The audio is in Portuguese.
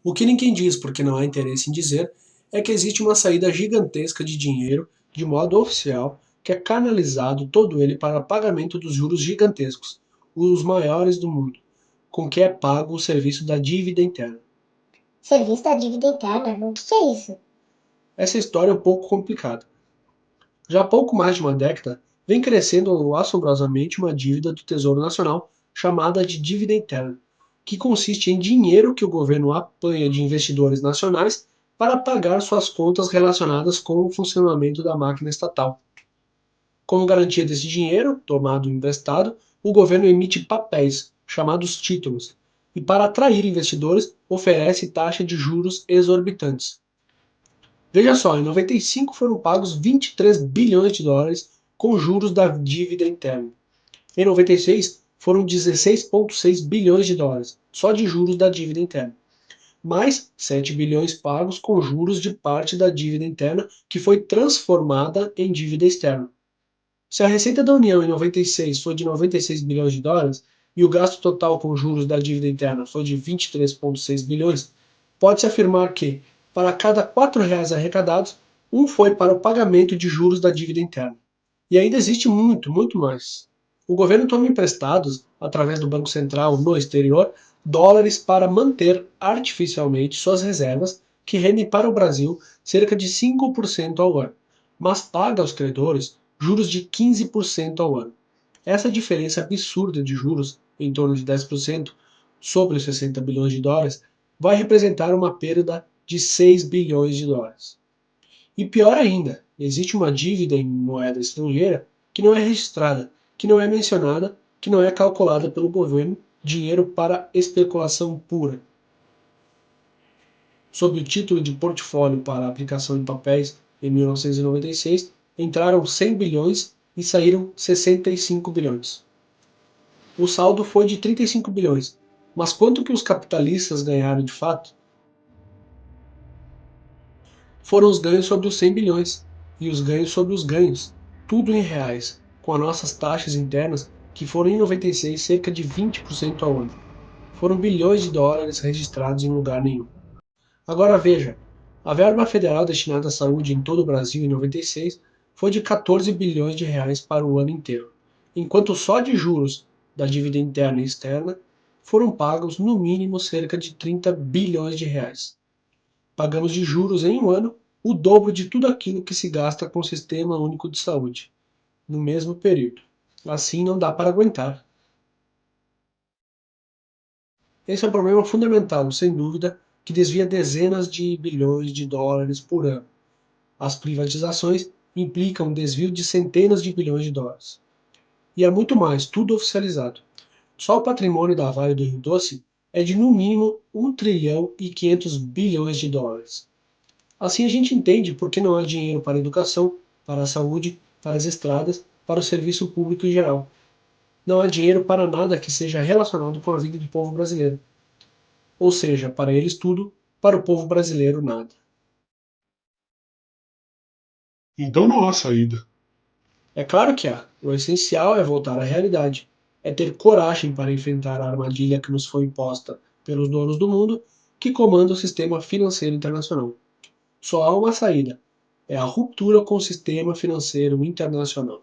O que ninguém diz, porque não há interesse em dizer, é que existe uma saída gigantesca de dinheiro, de modo oficial, que é canalizado todo ele para pagamento dos juros gigantescos, os maiores do mundo, com que é pago o serviço da dívida interna. Serviço da dívida interna? O que é isso? Essa história é um pouco complicada. Já há pouco mais de uma década, vem crescendo assombrosamente uma dívida do Tesouro Nacional chamada de dívida interna, que consiste em dinheiro que o governo apanha de investidores nacionais para pagar suas contas relacionadas com o funcionamento da máquina estatal. Como garantia desse dinheiro, tomado emprestado, o governo emite papéis, chamados títulos, e para atrair investidores, oferece taxa de juros exorbitantes. Veja só, em 95 foram pagos 23 bilhões de dólares com juros da dívida interna. Em 96 foram 16,6 bilhões de dólares, só de juros da dívida interna. Mais 7 bilhões pagos com juros de parte da dívida interna que foi transformada em dívida externa. Se a receita da União em 96 foi de 96 bilhões de dólares e o gasto total com juros da dívida interna foi de 23,6 bilhões, pode-se afirmar que, para cada R$ 4 arrecadados, um foi para o pagamento de juros da dívida interna. E ainda existe muito, muito mais. O governo toma emprestados, através do Banco Central no exterior, dólares para manter artificialmente suas reservas, que rendem para o Brasil cerca de 5% ao ano, mas paga aos credores juros de 15% ao ano. Essa diferença absurda de juros, em torno de 10%, sobre os 60 bilhões de dólares, vai representar uma perda de 6 bilhões de dólares. E pior ainda, existe uma dívida em moeda estrangeira que não é registrada, que não é mencionada, que não é calculada pelo governo, dinheiro para especulação pura. Sob o título de Portfólio para Aplicação em Papéis, em 1996, entraram 100 bilhões e saíram 65 bilhões. O saldo foi de 35 bilhões, mas quanto que os capitalistas ganharam de fato? Foram os ganhos sobre os 100 bilhões e os ganhos sobre os ganhos, tudo em reais, com as nossas taxas internas, que foram em 96 cerca de 20% ao ano. Foram bilhões de dólares registrados em lugar nenhum. Agora veja, a verba federal destinada à saúde em todo o Brasil em 96 foi de 14 bilhões de reais para o ano inteiro, enquanto só de juros da dívida interna e externa foram pagos no mínimo cerca de 30 bilhões de reais. Pagamos de juros em um ano o dobro de tudo aquilo que se gasta com o Sistema Único de Saúde, no mesmo período. Assim não dá para aguentar. Esse é um problema fundamental, sem dúvida, que desvia dezenas de bilhões de dólares por ano. As privatizações implicam um desvio de centenas de bilhões de dólares. E há muito mais, tudo oficializado. Só o patrimônio da Vale do Rio Doce é de no mínimo 1 trilhão e 500 bilhões de dólares. Assim a gente entende por que não há dinheiro para a educação, para a saúde, para as estradas, para o serviço público em geral. Não há dinheiro para nada que seja relacionado com a vida do povo brasileiro. Ou seja, para eles tudo, para o povo brasileiro nada. Então não há saída. É claro que há. O essencial é voltar à realidade. É ter coragem para enfrentar a armadilha que nos foi imposta pelos donos do mundo que comandam o sistema financeiro internacional. Só há uma saída. É a ruptura com o sistema financeiro internacional.